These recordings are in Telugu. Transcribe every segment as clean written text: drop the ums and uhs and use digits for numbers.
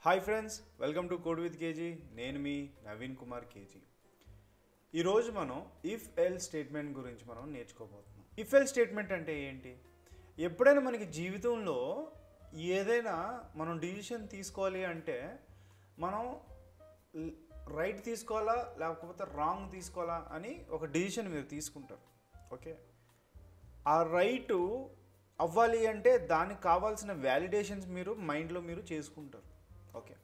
Hi friends, welcome to code with KG. నేను మీ నవీన్ కుమార్ కేజీ. ఈరోజు మనం ఇఫ్ ఎల్ స్టేట్మెంట్ గురించి మనం నేర్చుకోబోతున్నాం. ఇఫ్ ఎల్ స్టేట్మెంట్ అంటే ఏంటి? ఎప్పుడైనా మనకి జీవితంలో ఏదైనా మనం డిసిషన్ తీసుకోవాలి అంటే మనం రైట్ తీసుకోవాలా లేకపోతే రాంగ్ తీసుకోవాలా అని ఒక డిసిషన్ మీరు తీసుకుంటారు. ఓకే, ఆ రైటు అవ్వాలి అంటే దానికి కావాల్సిన వ్యాలిడేషన్స్ మీరు మైండ్లో మీరు చేసుకుంటారు. ఓకే,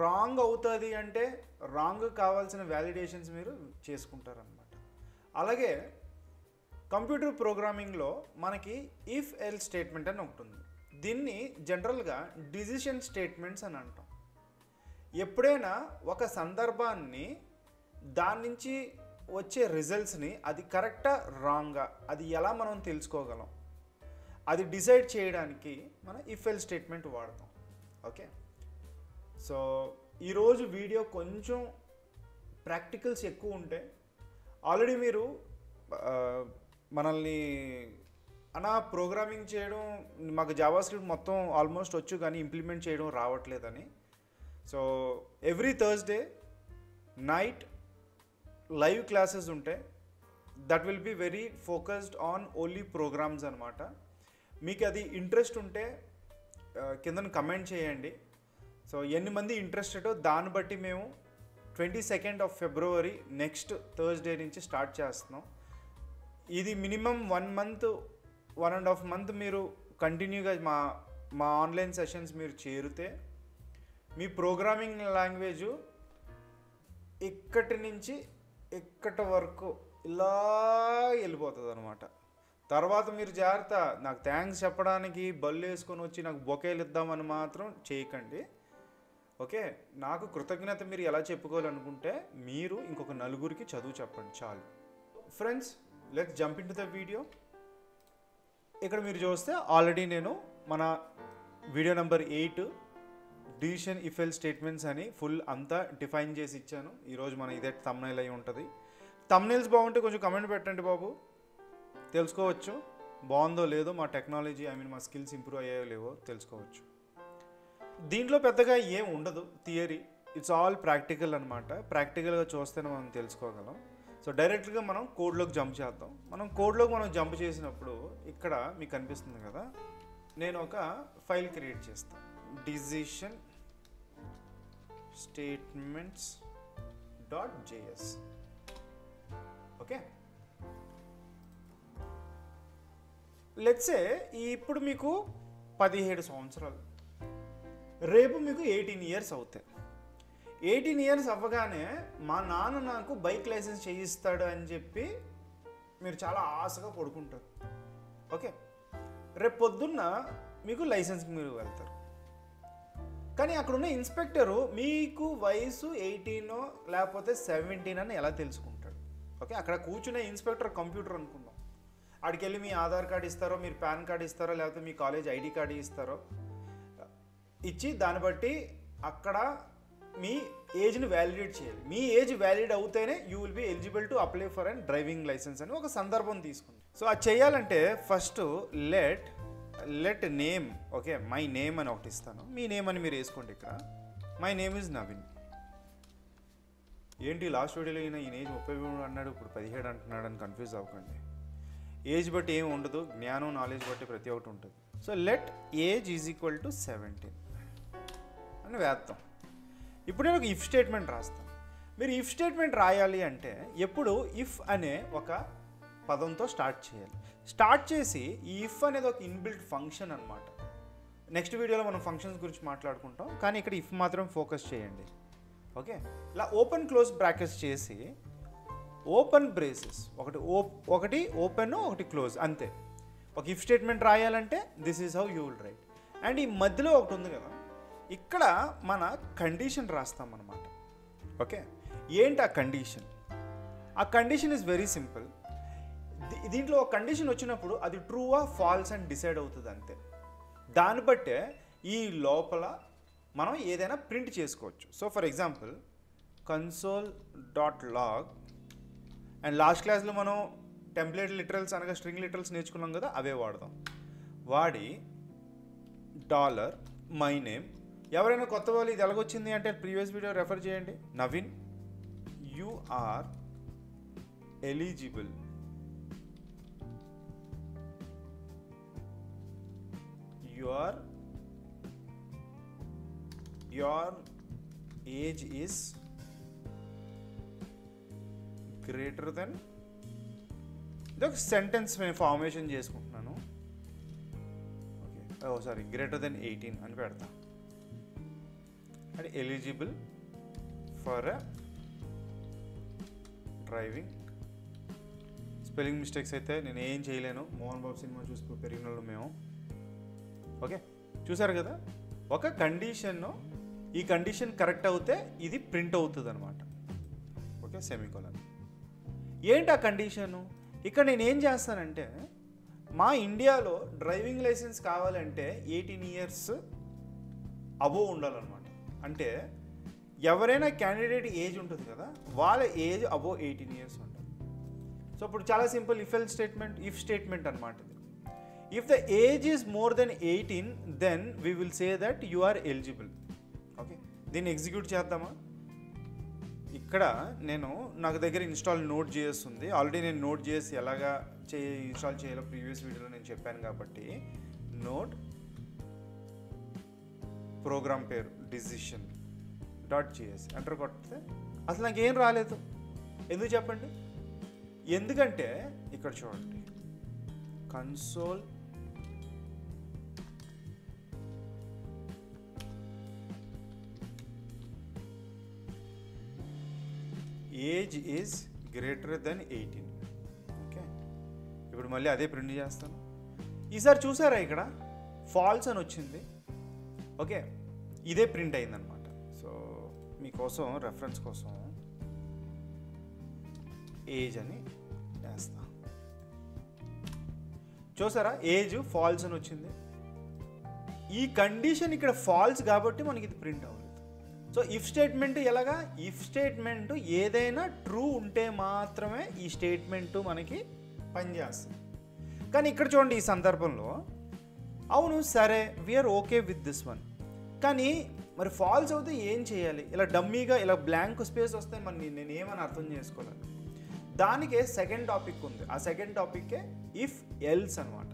రాంగ్ అవుతుంది అంటే రాంగ్ కావాల్సిన వ్యాలిడేషన్స్ మీరు చేసుకుంటారనమాట. అలాగే కంప్యూటర్ ప్రోగ్రామింగ్లో మనకి ఇఫ్ ఎల్ స్టేట్మెంట్ అని ఒకటి ఉంది. దీన్ని జనరల్గా డిసిషన్ స్టేట్మెంట్స్ అని అంటాం. ఎప్పుడైనా ఒక సందర్భాన్ని దాని నుంచి వచ్చే రిజల్ట్స్ని అది కరెక్టా రాంగా అది ఎలా మనం తెలుసుకోగలం, అది డిసైడ్ చేయడానికి మనం ఇఫ్ ఎల్ స్టేట్మెంట్ వాడతాం. ఓకే, సో ఈరోజు వీడియో కొంచెం ప్రాక్టికల్స్ ఎక్కువ ఉంటాయి. ఆల్రెడీ మీరు మనల్ని ప్రోగ్రామింగ్ చేయడం మాకు జావా స్క్రిప్ట్ మొత్తం ఆల్మోస్ట్ వచ్చు కానీ ఇంప్లిమెంట్ చేయడం రావట్లేదని. So every Thursday night live classes ఉంటాయి. That will be very focused on only programs అనమాట. మీకు అది ఇంట్రెస్ట్ ఉంటే కింద కమెంట్ చేయండి. సో ఎన్ని మంది ఇంట్రెస్టెడో దాన్ని బట్టి మేము 22nd of February next Thursday నుంచి స్టార్ట్ చేస్తున్నాం. ఇది మినిమం 1 month 1.5 month మీరు కంటిన్యూగా మా ఆన్లైన్ సెషన్స్ మీరు చేరితే మీ ప్రోగ్రామింగ్ లాంగ్వేజ్ ఇక్కడి నుంచి ఇక్కడి వరకు ఇలా వెళ్ళిపోతుంది అనమాట. తర్వాత మీరు జాగ్రత్త, నాకు థ్యాంక్స్ చెప్పడానికి బళ్ళు వేసుకొని వచ్చి నాకు బొకేలు ఇద్దామని మాత్రం చేయకండి. ఓకే, నాకు కృతజ్ఞత మీరు ఎలా చెప్పుకోవాలనుకుంటే మీరు ఇంకొక నలుగురికి చదువు చెప్పండి చాలు. Friends, let's jump in to the video. ఇక్కడ మీరు చూస్తే ఆల్రెడీ నేను మన video number 8 decision if L statements అని ఫుల్ అంతా డిఫైన్ చేసి ఇచ్చాను. ఈరోజు మన ఇదే థంబ్నెయిల్ అయి ఉంటుంది. థంబ్నెయిల్స్ బాగుంటే కొంచెం కమెంట్ పెట్టండి బాబు, తెలుసుకోవచ్చు బాగుందో లేదో, మా టెక్నాలజీ మా స్కిల్స్ ఇంప్రూవ్ అయ్యాయో లేవో తెలుసుకోవచ్చు. దీంట్లో పెద్దగా ఏం ఉండదు థియరీ, ఇట్స్ ఆల్ ప్రాక్టికల్ అనమాట. ప్రాక్టికల్గా చూస్తేనే మనం తెలుసుకోగలం. సో డైరెక్ట్గా మనం కోడ్లోకి జంప్ చేద్దాం. మనం జంప్ చేసినప్పుడు ఇక్కడ మీకు కనిపిస్తుంది కదా, నేను ఒక ఫైల్ క్రియేట్ చేస్తాను, decision statements .js. Okay, let's say ఇప్పుడు మీకు 17 సంవత్సరాలు, రేపు మీకు 18 years అవుతాయి. 18 years అవ్వగానే మా నాన్న నాకు బైక్ లైసెన్స్ చేయిస్తాడు అని చెప్పి మీరు చాలా ఆశగా పడుకుంటారు. ఓకే, రేపు పొద్దున్న మీకు లైసెన్స్కి మీరు వెళ్తారు. కానీ అక్కడున్న ఇన్స్పెక్టరు మీకు వయసు 18 లేకపోతే 17 అని ఎలా తెలుసుకుంటాడు? ఓకే, అక్కడ కూర్చునే ఇన్స్పెక్టర్ కంప్యూటర్ అనుకుందాం. ఆడికి వెళ్ళి మీ ఆధార్ కార్డు ఇస్తారో, మీరు పాన్ కార్డు ఇస్తారో, లేకపోతే మీ కాలేజ్ ఐడి కార్డు ఇస్తారో, ఇచ్చి దాన్ని బట్టి అక్కడ మీ ఏజ్ని వ్యాలిడేట్ చేయాలి. మీ ఏజ్ వ్యాలిడ్ అవుతేనే you will be eligible to apply for and driving license అని ఒక సందర్భం తీసుకుంది. సో అది చేయాలంటే first let name, okay, my name అని ఒకటి ఇస్తాను. మీ నేమ్ అని మీరు వేసుకోండి. ఇక్కడ మై నేమ్ ఈజ్ నవీన్. ఏంటి లాస్ట్ వీడియోలో ఈ ఏజ్ 33 అన్నాడు, ఇప్పుడు 17 అంటున్నాడు అని కన్ఫ్యూజ్ అవ్వకండి. ఏజ్ బట్టి ఏమి ఉండదు, జ్ఞానం నాలెడ్జ్ బట్టి ప్రతి ఒక్కటి ఉంటుంది. So let age is equal to 17 అని వేస్తాం. ఇప్పుడు నేను ఒక ఇఫ్ స్టేట్మెంట్ రాస్తాను. మీరు ఇఫ్ స్టేట్మెంట్ రాయాలి అంటే ఎప్పుడు ఇఫ్ అనే ఒక పదంతో స్టార్ట్ చేయాలి. స్టార్ట్ చేసి ఈ ఇఫ్ అనేది ఒక ఇన్బిల్ట్ ఫంక్షన్ అనమాట. నెక్స్ట్ వీడియోలో మనం ఫంక్షన్స్ గురించి మాట్లాడుకుంటాం, కానీ ఇక్కడ ఇఫ్ మాత్రం ఫోకస్ చేయండి. ఓకే, ఇలా ఓపెన్ క్లోజ్ బ్రాకెట్స్ చేసి ఓపెన్ బ్రేసెస్ ఒకటి ఓపెన్ ఒకటి క్లోజ్, అంతే. ఒక ఇఫ్ స్టేట్మెంట్ రాయాలంటే this is how you will write. And ఈ మధ్యలో ఒకటి ఉంది కదా, ఇక్కడ మన కండిషన్ రాస్తాం అన్నమాట. ఓకే, ఏంటి ఆ కండిషన్? ఆ కండిషన్ ఈజ్ వెరీ సింపుల్. దీంట్లో ఒక కండిషన్ వచ్చినప్పుడు అది ట్రూవా ఫాల్స్ అని డిసైడ్ అవుతుంది, అంతే. దాన్ని బట్టే ఈ లోపల మనం ఏదైనా ప్రింట్ చేసుకోవచ్చు. So for example console.log, and last క్లాస్లో మనం టెంప్లేట్ లిటరల్స్ అనగా స్ట్రింగ్ లిటరల్స్ నేర్చుకున్నాం కదా, అవే వాడదాం. వాడి $my name ఎవరైనా కొత్త వాళ్ళు ఇది ఎలాగొచ్చింది అంటే ప్రీవియస్ వీడియో రెఫర్ చేయండి. Naveen, you are eligible your age is greater than, ఇదొక సెంటెన్స్ నేను ఫార్మేషన్ చేసుకుంటున్నాను. ఓకే, సారీ, గ్రేటర్ దెన్ 18 అని పెడతా. అంటే eligible for driving. Spelling mistakes అయితే నేను ఏం చేయలేను, మోహన్ బాబు సినిమా చూసి పెరిగిన వాళ్ళు మేము. ఓకే, చూసారు కదా, ఒక కండిషన్, ఈ కండిషన్ కరెక్ట్ అవుతే ఇది ప్రింట్ అవుతుంది అనమాట. Okay, semicolon. ఏంటి ఆ కండిషను? ఇక్కడ నేను ఏం చేస్తానంటే, మా ఇండియాలో డ్రైవింగ్ లైసెన్స్ కావాలంటే 18 ఇయర్స్ అబోవ్ ఉండాలన్నమాట. అంటే ఎవరైనా క్యాండిడేట్ ఏజ్ ఉంటుంది కదా, వాళ్ళ ఏజ్ అబోవ్ 18 ఇయర్స్ ఉండాలి. సో ఇప్పుడు చాలా సింపుల్, ఇఫ్ స్టేట్మెంట్ అనమాట ఇది. If the age is more than 18 then we will say that you are eligible. Okay, దీన్ని ఎగ్జిక్యూట్ చేద్దామా? ఇక్కడ నాకు దగ్గర ఇన్స్టాల్ నోట్ జేఎస్ ఉంది. ఆల్రెడీ నేను నోట్ జేఎస్ ఎలాగా ఇన్స్టాల్ చేయాలో ప్రీవియస్ వీడియోలో నేను చెప్పాను కాబట్టి, నోట్ ప్రోగ్రామ్ పేరు decision.js ఎంటర్ కొడితే అసలు నాకు ఏం రాలేదు. ఎందుకు చెప్పండి? ఎందుకంటే ఇక్కడ చూడండి, console age is greater than 18. Okay, ఇప్పుడు మళ్ళీ అదే ప్రింట్ చేస్తాను. ఈసారి చూసారా ఇక్కడ ఫాల్స్ అని వచ్చింది. ఓకే, ఇదే ప్రింట్ అయిందనమాట. సో మీకోసం రెఫరెన్స్ కోసం ఏజ్ అని వేస్తా. చూసారా, ఏజ్ ఫాల్స్ అని వచ్చింది. ఈ కండిషన్ ఇక్కడ ఫాల్స్ కాబట్టి మనకి ఇది ప్రింట్ అవ్వలేదు. సో ఇఫ్ స్టేట్మెంట్ ఎలాగా? ఇఫ్ స్టేట్మెంట్ ఏదైనా ట్రూ ఉంటే మాత్రమే ఈ స్టేట్మెంట్ మనకి పనిచేస్తుంది. కానీ ఇక్కడ చూడండి, ఈ సందర్భంలో అవును సరే we're okay with this one, కానీ మరి ఫాల్స్ అవుతే ఏం చేయాలి? ఇలా డమ్మీగా ఇలా బ్లాంక్ స్పేస్ వస్తే మరి నేను ఏమని అర్థం చేసుకోవాలి? దానికే సెకండ్ టాపిక్ ఉంది. ఆ సెకండ్ టాపిక్కే ఇఫ్ ఎల్స్ అనమాట.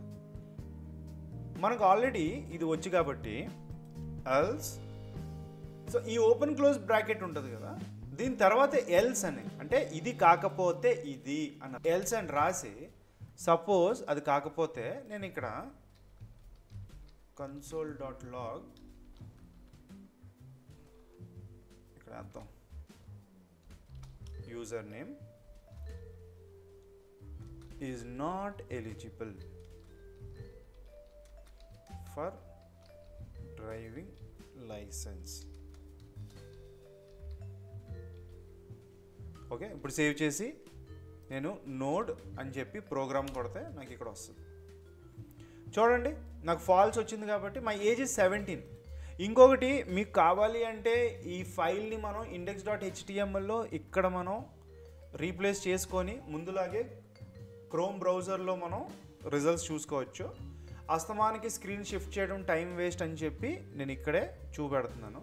మనకు ఆల్రెడీ ఇది వచ్చి కాబట్టి ఎల్స్. సో ఈ ఓపెన్ క్లోజ్ బ్రాకెట్ ఉంటుంది కదా, దీని తర్వాత ఎల్స్ అని, అంటే ఇది కాకపోతే ఇది అన్న ఎల్స్ అని రాసి, సపోజ్ అది కాకపోతే నేను ఇక్కడ console.log ఇక్కడ అర్థం user name is not eligible for driving licence. Okay, ఇప్పుడు సేవ్ చేసి నేను నోడ్ అని చెప్పి ప్రోగ్రామ్ కొడితే నాకు ఇక్కడ వస్తుంది. చూడండి, నాకు ఫాల్స్ వచ్చింది కాబట్టి మై ఏజ్ ఇస్ 17. ఇంకొకటి మీకు కావాలి అంటే ఈ ఫైల్ని మనం index.htmlలో ఇక్కడ మనం రీప్లేస్ చేసుకొని ముందులాగే క్రోమ్ బ్రౌజర్లో మనం రిజల్ట్స్ చూసుకోవచ్చు. అస్తమానికి స్క్రీన్ షిఫ్ట్ చేయడం టైం వేస్ట్ అని చెప్పి నేను ఇక్కడే చూపెడుతున్నాను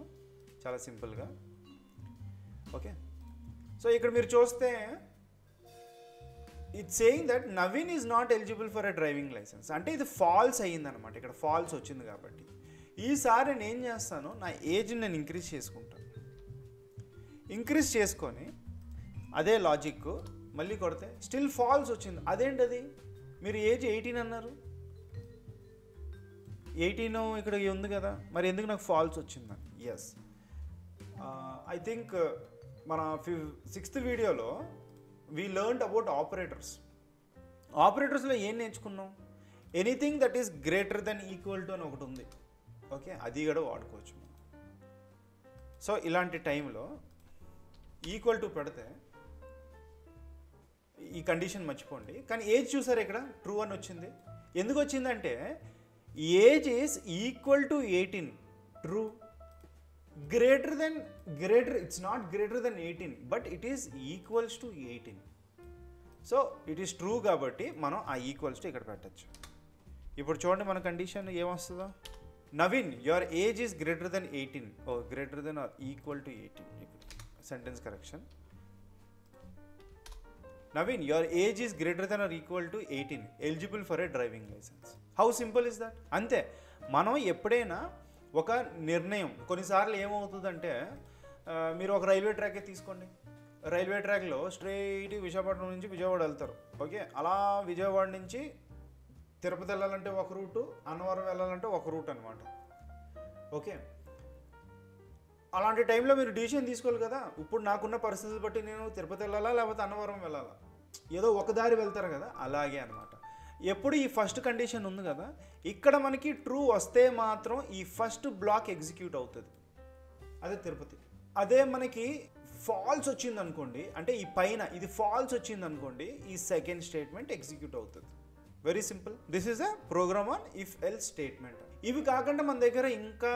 చాలా సింపుల్గా. ఓకే, సో ఇక్కడ మీరు చూస్తే it's saying that Naveen is not eligible for a driving licence. అంటే ఇది ఫాల్స్ అయ్యిందనమాట, ఇక్కడ ఫాల్స్ వచ్చింది కాబట్టి. ఈసారి నేను ఏం చేస్తాను, నా ఏజ్ని నేను ఇంక్రీజ్ చేసుకుంటాను. ఇంక్రీజ్ చేసుకొని అదే లాజిక్ మళ్ళీ కొడితే స్టిల్ ఫాల్స్ వచ్చింది. అదేంటది? మీరు ఏజ్ 18 అన్నారు, 18 ఇక్కడ ఉంది కదా, మరి ఎందుకు నాకు ఫాల్స్ వచ్చిందని? ఎస్, ఐ థింక్ మన 6th వీడియోలో వీ లెర్న్డ్ అబౌట్ ఆపరేటర్స్. ఆపరేటర్స్లో ఏం నేర్చుకున్నాం? Anything that is greater then equal to అని ఒకటి ఉంది. ఓకే, అది కూడా వాడుకోవచ్చు మనం. సో ఇలాంటి టైంలో ఈక్వల్ టు పెడితే ఈ కండిషన్ మర్చిపోండి. కానీ ఏజ్ చూసారు ఇక్కడ ట్రూ అని వచ్చింది. ఎందుకు వచ్చిందంటే age is equal to 18, true. greater it's not greater than 18 but it is equals to 18. So it is true కాబట్టి మనం ఆ ఈక్వల్స్ టు ఇక్కడ పెట్టచ్చు. ఇప్పుడు చూడండి మన కండిషన్ ఏమొస్తుందో. Naveen, your age is greater than 18, or greater than or equal to 18, sentence correction. Naveen, your age is greater than or equal to 18, eligible for a driving license. How simple is that? అంతే. మనం ఎప్పుడైనా ఒక నిర్ణయం, కొన్నిసార్లు ఏమవుతుందంటే మీరు ఒక రైల్వే ట్రాకే తీసుకోండి. రైల్వే ట్రాక్లో స్ట్రైట్ విశాఖపట్నం నుంచి విజయవాడ వెళ్తారు. ఓకే, అలా విజయవాడ నుంచి తిరుపతి వెళ్ళాలంటే ఒక రూటు, అన్నవరం వెళ్ళాలంటే ఒక రూట్ అనమాట. ఓకే, అలాంటి టైంలో మీరు డిసిషన్ తీసుకోవాలి కదా. ఇప్పుడు నాకున్న పరిస్థితులు బట్టి నేను తిరుపతి వెళ్ళాలా లేకపోతే అన్నవరం వెళ్ళాలా, ఏదో ఒక దారి వెళ్తారు కదా, అలాగే అనమాట. ఎప్పుడు ఈ ఫస్ట్ కండిషన్ ఉంది కదా, ఇక్కడ మనకి ట్రూ వస్తే మాత్రం ఈ ఫస్ట్ బ్లాక్ ఎగ్జిక్యూట్ అవుతుంది, అదే తిరుపతి. అదే మనకి ఫాల్స్ వచ్చింది అనుకోండి, అంటే ఈ పైన ఇది ఫాల్స్ వచ్చింది అనుకోండి, ఈ సెకండ్ స్టేట్మెంట్ ఎగ్జిక్యూట్ అవుతుంది. Very simple. This is a program on if else statement. ఇవి కాకుండా మన దగ్గర ఇంకా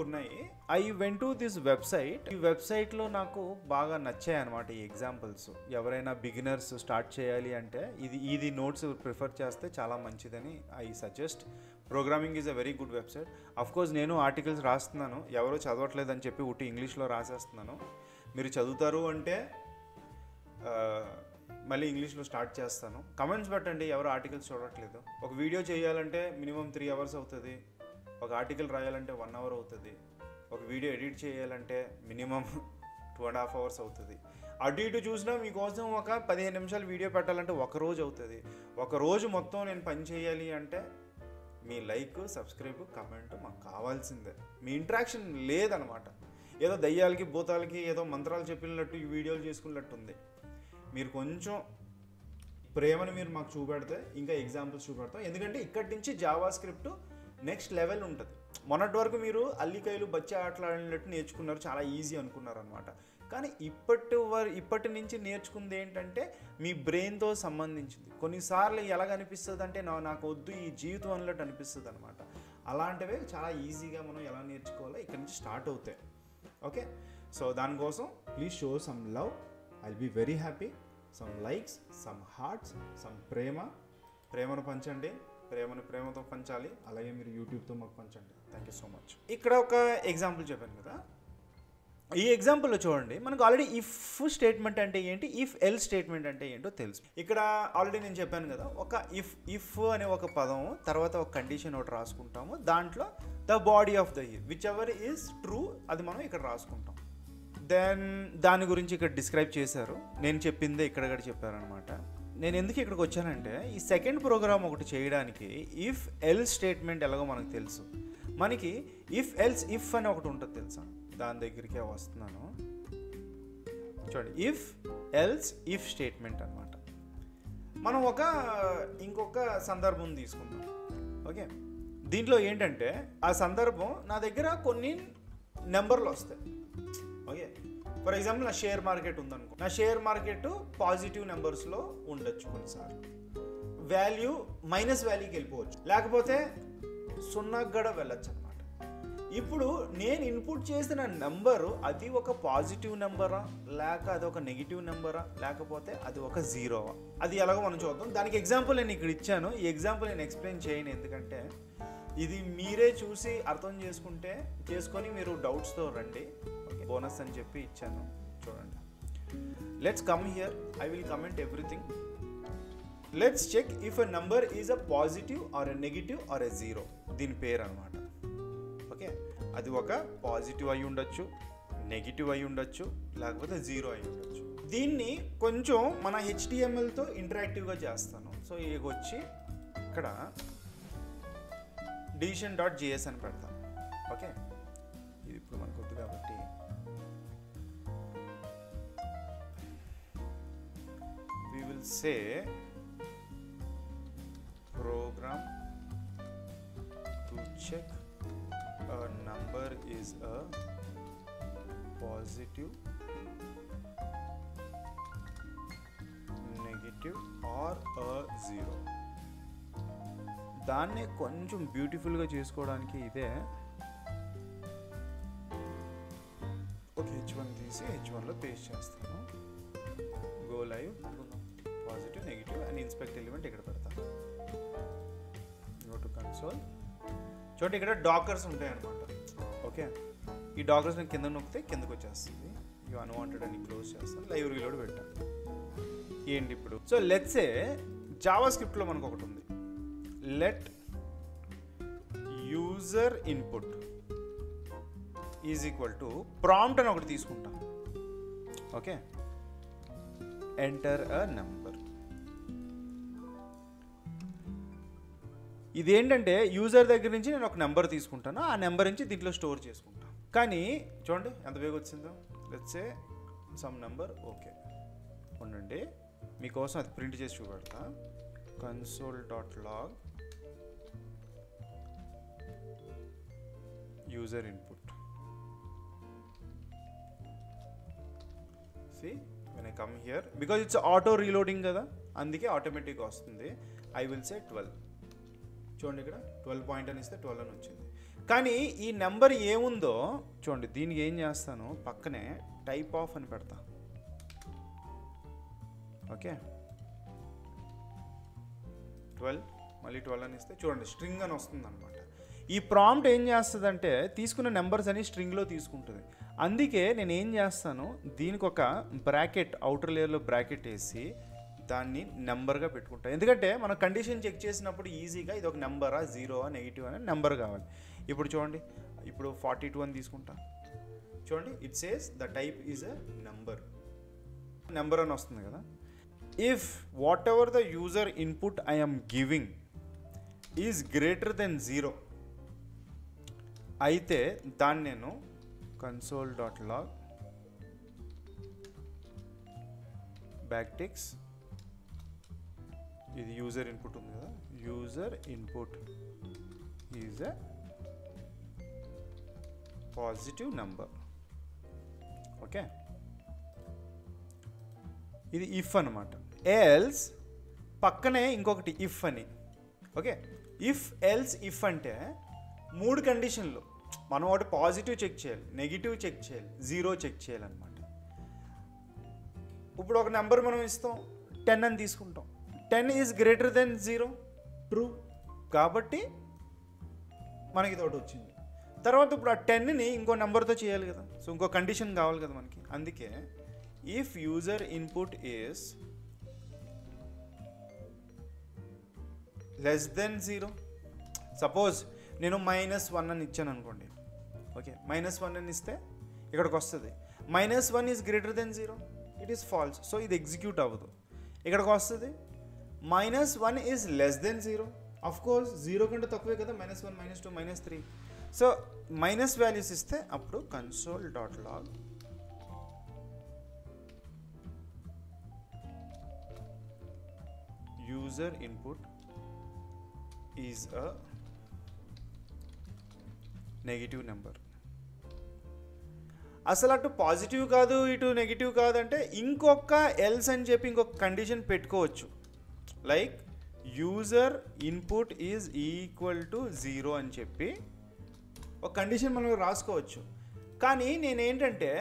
ఉన్నాయి. I went to this website. ఈ వెబ్సైట్లో నాకు బాగా నచ్చాయి అనమాట ఈ ఎగ్జాంపుల్స్. ఎవరైనా బిగినర్స్ స్టార్ట్ చేయాలి అంటే ఇది నోట్స్ ప్రిఫర్ చేస్తే చాలా మంచిదని I suggest. Programming is a very good website. Of course నేను ఆర్టికల్స్ రాస్తున్నాను, ఎవరో చదవట్లేదని చెప్పి ఉట్టి ఇంగ్లీష్లో రాసేస్తున్నాను. మీరు చదువుతారు అంటే మళ్ళీ ఇంగ్లీష్లో స్టార్ట్ చేస్తాను. కమెంట్స్ పెట్టండి ఎవరు ఆర్టికల్స్ చూడట్లేదు. ఒక వీడియో చేయాలంటే మినిమం 3 hours అవుతుంది, ఒక ఆర్టికల్ రాయాలంటే 1 hour అవుతుంది, ఒక వీడియో ఎడిట్ చేయాలంటే మినిమం 2.5 hours అవుతుంది. అటు ఇటు చూసినా మీకోసం ఒక 15 నిమిషాలు వీడియో పెట్టాలంటే ఒక రోజు అవుతుంది. ఒక రోజు మొత్తం నేను పని చేయాలి అంటే మీ లైక్, సబ్స్క్రైబ్, కమెంట్ మాకు కావాల్సిందే. మీ ఇంట్రాక్షన్ లేదనమాట. ఏదో దయ్యాలకి భూతాలకి ఏదో మంత్రాలు చెప్పినట్టు ఈ వీడియోలు చేసుకున్నట్టు ఉంది. మీరు కొంచెం ప్రేమను మీరు మాకు చూపెడితే ఇంకా ఎగ్జాంపుల్స్ చూపెడతాం. ఎందుకంటే ఇక్కడి నుంచి జావా స్క్రిప్ట్ నెక్స్ట్ లెవెల్ ఉంటుంది. మొన్నటి వరకు మీరు అల్లికాయలు బచ్చా ఆటలాడినట్టు నేర్చుకున్నారు, చాలా ఈజీ అనుకున్నారు అనమాట. కానీ ఇప్పటి నుంచి నేర్చుకుంది ఏంటంటే మీ బ్రెయిన్తో సంబంధించింది. కొన్నిసార్లు ఎలాగ అనిపిస్తుంది అంటే నాకు వద్దు ఈ జీవితం అన్నట్టు అనిపిస్తుంది అనమాట. అలాంటివే చాలా ఈజీగా మనం ఎలా నేర్చుకోవాలో ఇక్కడ నుంచి స్టార్ట్ అవుతాయి. ఓకే, సో దానికోసం please show some love, I will be very happy. Some likes, some hearts, some ప్రేమను పంచండి. ప్రేమతో పంచాలి. అలాగే మీరు యూట్యూబ్తో మాకు పంచండి. Thank you so much. ఇక్కడ ఒక ఎగ్జాంపుల్ చెప్పాను కదా, ఈ ఎగ్జాంపుల్లో చూడండి, మనకు ఆల్రెడీ ఇఫ్ స్టేట్మెంట్ అంటే ఏంటి, ఇఫ్ ఎల్ స్టేట్మెంట్ అంటే ఏంటో తెలుసు. ఇక్కడ ఆల్రెడీ నేను చెప్పాను కదా, ఒక ఇఫ్ అనే ఒక పదం తర్వాత ఒక కండిషన్ ఒకటి రాసుకుంటాము. దాంట్లో the body of the year which ever is true అది మనం ఇక్కడ రాసుకుంటాం. దెన్ దాని గురించి ఇక్కడ డిస్క్రైబ్ చేశారు. నేను చెప్పిందే ఇక్కడ కూడా చెప్పారనమాట. నేను ఎందుకు ఇక్కడికి వచ్చానంటే ఈ సెకండ్ ప్రోగ్రామ్ ఒకటి చేయడానికి ఇఫ్ ఎల్ స్టేట్మెంట్ ఎలాగో మనకు తెలుసు. మనకి ఇఫ్ ఎల్స్ ఇఫ్ అని ఒకటి ఉంటుంది తెలుసా, దాని దగ్గరికే వస్తున్నాను. చూడండి, ఇఫ్ ఎల్స్ ఇఫ్ స్టేట్మెంట్ అనమాట. మనం ఇంకొక సందర్భం తీసుకుందాం. ఓకే, దీంట్లో ఏంటంటే ఆ సందర్భం నా దగ్గర కొన్ని నెంబర్లు వస్తాయి. ఓకే, ఫర్ ఎగ్జాంపుల్ నా షేర్ మార్కెట్ ఉందనుకో, నా షేర్ మార్కెట్ పాజిటివ్ నెంబర్స్లో ఉండొచ్చు, కొన్నిసార్లు వాల్యూ మైనస్ వాల్యూకి వెళ్ళిపోవచ్చు, లేకపోతే 0కి కూడా వెళ్ళొచ్చు అనమాట. ఇప్పుడు నేను ఇన్పుట్ చేసిన నెంబరు అది ఒక పాజిటివ్ నెంబరా, లేక అది ఒక నెగిటివ్ నెంబరా, లేకపోతే అది ఒక జీరోవా, అది ఎలాగో మనం చూద్దాం. దానికి ఎగ్జాంపుల్ నేను ఇక్కడ ఇచ్చాను. ఈ ఎగ్జాంపుల్ నేను ఎక్స్ప్లెయిన్ చేయను, ఎందుకంటే ఇది మీరే చూసి అర్థం చేసుకొని మీరు డౌట్స్తో రండి. ఓకే, బోనస్ అని చెప్పి ఇచ్చాను, చూడండి. Let's come here, I will comment everything. Let's check if a number is a positive or a negative or a zero. దీని పేరు అనమాట. ఓకే, అది ఒక పాజిటివ్ అయి ఉండొచ్చు, నెగిటివ్ అయి ఉండొచ్చు, లేకపోతే జీరో అయి ఉండొచ్చు. దీన్ని కొంచెం మన HTMLతో ఇంటరాక్టివ్గా చేస్తాను. సో ఇక వచ్చి ఇక్కడ decision.js అని పెడతాను. ఓకే, ఇది ఇప్పుడు మనకు వద్దు కాబట్టి we will say program to check a number is a positive, negative or a zero. దాన్ని కొంచెం బ్యూటిఫుల్గా చేసుకోవడానికి ఇదే ఒక H1 తీసి H1లో పేస్ట్ చేస్తాను. Go live, positive, negative and inspect element ఇక్కడ పెడతాను. గో టు కన్సోల్, చూడండి ఇక్కడ డాకర్స్ ఉంటాయి అనమాట. ఓకే, ఈ డాకర్స్ నేను కింద నొక్కితే కిందకు వచ్చేస్తుంది. ఇవి అన్వాంటెడ్ అని క్లోజ్ చేస్తాను, లైవ్ రీలోడ్ పెట్టాను. ఏంటి ఇప్పుడు? సో లెట్స్ ఏ జావా స్క్రిప్ట్లో మనకు ఒకటి ఉంది, let user input is equal to prompt అని ఒకటి తీసుకుంటాం. ఓకే, ఎంటర్ అ నెంబర్. ఇదేంటంటే యూజర్ దగ్గర నుంచి నేను ఒక నెంబర్ తీసుకుంటాను, ఆ నెంబర్ నుంచి దీంట్లో స్టోర్ చేసుకుంటాను. కానీ చూడండి ఎంత వేగ వచ్చిందో. Let's A some number. Okay ఉండండి, మీకోసం అది ప్రింట్ చేసి చూపెడతా. console.log user input. See, when I come here, because it's auto reloading కదా, అందుకే ఆటోమేటిక్గా వస్తుంది. I will say 12. చూడండి ఇక్కడ 12 పాయింట్ అని ఇస్తే 12 అని వచ్చింది. కానీ ఈ నెంబర్ ఏముందో చూడండి, దీనికి ఏం చేస్తాను, పక్కనే టైప్ ఆఫ్ అని పెడతా. ఓకే 12 మళ్ళీ 12 అని ఇస్తే చూడండి స్ట్రింగ్ అని వస్తుంది అనమాట. ఈ ప్రాంప్ట్ ఏం చేస్తుందంటే తీసుకున్న నెంబర్స్ అని స్ట్రింగ్లో తీసుకుంటుంది. అందుకే నేను ఏం చేస్తాను, దీనికి ఒక బ్రాకెట్, అవుటర్ లేయర్లో బ్రాకెట్ వేసి దాన్ని నెంబర్గా పెట్టుకుంటాను. ఎందుకంటే మనం కండిషన్ చెక్ చేసినప్పుడు ఈజీగా ఇది ఒక నెంబరా, జీరోవా, నెగిటివ్ అని నెంబర్ కావాలి. ఇప్పుడు చూడండి, ఇప్పుడు 42 అని తీసుకుంటా. చూడండి it says the type is a number అని వస్తుంది కదా. If whatever the user input I am giving is greater than 0, అయితే దాన్ని నేను console.log backticks, ఇది యూజర్ ఇన్పుట్ ఉంది కదా, user input is a positive number. Okay, ఇది ఇఫ్ అనమాట. ఎల్స్ పక్కనే ఇంకొకటి ఇఫ్ అని. ఓకే, ఇఫ్ అంటే 3 కండిషన్లు మనం ఒకటి పాజిటివ్ చెక్ చేయాలి, నెగిటివ్ చెక్ చేయాలి, జీరో చెక్ చేయాలన్నమాట. ఇప్పుడు ఒక నెంబర్ మనం ఇస్తాం, 10 అని తీసుకుంటాం. 10 ఈజ్ గ్రేటర్ దెన్ 0, ట్రూ కాబట్టి మనకి ఇది ఒకటి వచ్చింది. తర్వాత ఇప్పుడు ఆ 10ని ఇంకో నెంబర్తో చేయాలి కదా, సో ఇంకో కండిషన్ కావాలి కదా మనకి. అందుకే if user input is less than 0, suppose నేను -1 అని ఇచ్చాను అనుకోండి. ఓకే, -1 అని ఇస్తే ఇక్కడికి వస్తుంది, -1 is greater than 0, it is false, so ఇది ఎగ్జిక్యూట్ అవ్వదు. ఇక్కడికి వస్తుంది -1 is less than 0, of course 0 కంటే తక్కువే కదా, -1, -2, -3. సో మైనస్ వాల్యూస్ ఇస్తే అప్పుడు console.log user input is a negative number. అసలు అటు పాజిటివ్ కాదు, ఇటు నెగిటివ్ కాదంటే ఇంకొక ఎల్స్ అని చెప్పి ఇంకొక కండిషన్ పెట్టుకోవచ్చు. Like user input is equal to 0 అని చెప్పి ఒక కండిషన్ మనం రాసుకోవచ్చు. కానీ నేనేంటంటే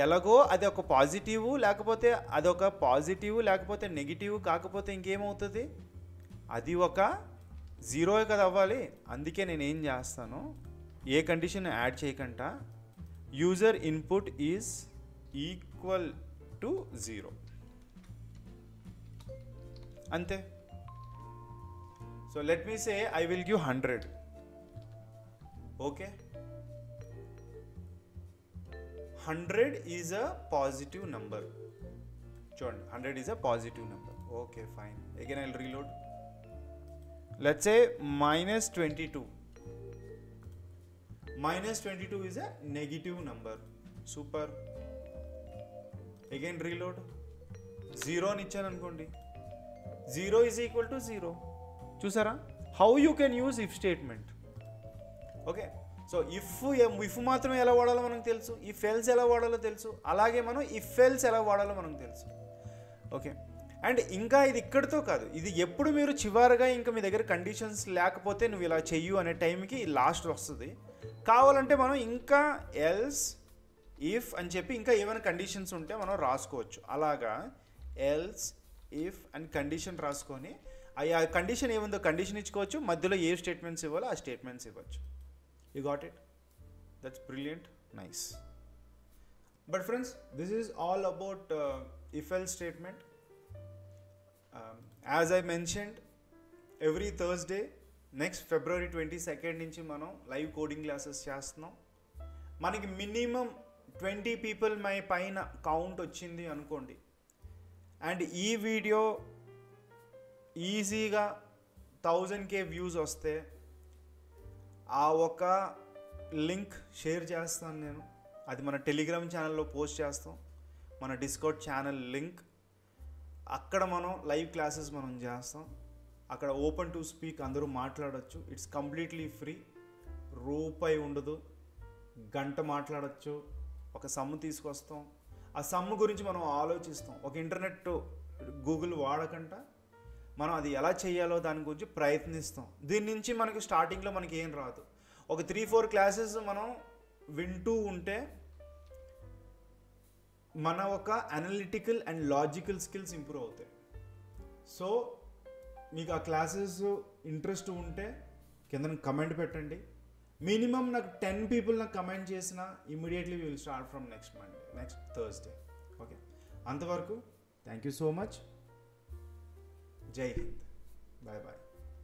ఎలాగో అది ఒక పాజిటివ్, లేకపోతే అదొక పాజిటివ్, లేకపోతే నెగిటివ్, కాకపోతే ఇంకేమవుతుంది, అది ఒక జీరోయే కదా అవ్వాలి. అందుకే నేను ఏం చేస్తాను, ఏ కండిషన్ యాడ్ చేయకుండా user input is equal to 0 అంతే. So let me say I will give 100. Okay, 100 is a positive number. చూడండి 100 is a positive number. Okay fine, again I will reload. Let's say -22. -22 is a negative number. Super, again reload. 0 అని ఇచ్చాను అనుకోండి, 0 ఈజ్ ఈక్వల్ టు 0. చూసారా how you can use if statement. Okay, so if మాత్రం ఎలా వాడాలో మనకు తెలుసు, ఇఫ్ ఎల్స్ ఎలా వాడాలో తెలుసు, అలాగే మనం ఇఫ్ ఎల్స్ ఎలా వాడాలో మనకు తెలుసు. ఓకే, అండ్ ఇంకా ఇది ఇక్కడితో కాదు, ఇది ఎప్పుడు మీరు చివరిగా ఇంకా మీ దగ్గర కండిషన్స్ లేకపోతే నువ్వు ఇలా చెయ్యు అనే టైంకి లాస్ట్ వస్తుంది. కావాలంటే మనం ఇంకా ఎల్స్, ఇఫ్ అని చెప్పి ఇంకా ఏమైనా కండిషన్స్ ఉంటే మనం రాసుకోవచ్చు. అలాగా ఎల్స్, ఇఫ్ అని కండిషన్ రాసుకొని ఆ కండిషన్ ఏముందో కండిషన్ ఇచ్చుకోవచ్చు, మధ్యలో ఏ స్టేట్మెంట్స్ ఇవ్వాలో ఆ స్టేట్మెంట్స్ ఇవ్వచ్చు. You got it? That's brilliant. Nice. But friends, this is all about if-else statement. As I mentioned, every Thursday, next February 22nd నుంచి మనం లైవ్ కోడింగ్ క్లాసెస్ చేస్తున్నాం. మనకి మినిమం 20 people పైన కౌంట్ వచ్చింది అనుకోండి, అండ్ ఈ వీడియో ఈజీగా 1000K వ్యూస్ వస్తే ఆ ఒక లింక్ షేర్ చేస్తాను నేను. అది మన టెలిగ్రామ్ ఛానల్లో పోస్ట్ చేస్తాం, మన డిస్కౌట్ ఛానల్ లింక్. అక్కడ మనం లైవ్ క్లాసెస్ మనం చేస్తాం. అక్కడ ఓపెన్ టు స్పీక్, అందరూ మాట్లాడచ్చు. ఇట్స్ కంప్లీట్లీ ఫ్రీ, రూపాయి ఉండదు. గంట మాట్లాడచ్చు. ఒక సమ్ము తీసుకొస్తాం, ఆ సమ్ము గురించి మనం ఆలోచిస్తాం. ఒక ఇంటర్నెట్ గూగుల్ వాడకుండా మనం అది ఎలా చేయాలో దాని గురించి ప్రయత్నిస్తాం. దీని నుంచి మనకి స్టార్టింగ్లో మనకి ఏం రాదు. ఒక 3-4 క్లాసెస్ మనం వింటూ ఉంటే మన ఒక analytical and logical skills improve అవుతాయి. సో మీకు ఆ క్లాసెస్ ఇంట్రెస్ట్ ఉంటే కింద కమెంట్ పెట్టండి. మినిమం నాకు 10 people నాకు కమెంట్ చేసిన immediately we will start from next Thursday. Okay, అంతవరకు థ్యాంక్ యూ సో మచ్. జై హింద్. Bye bye.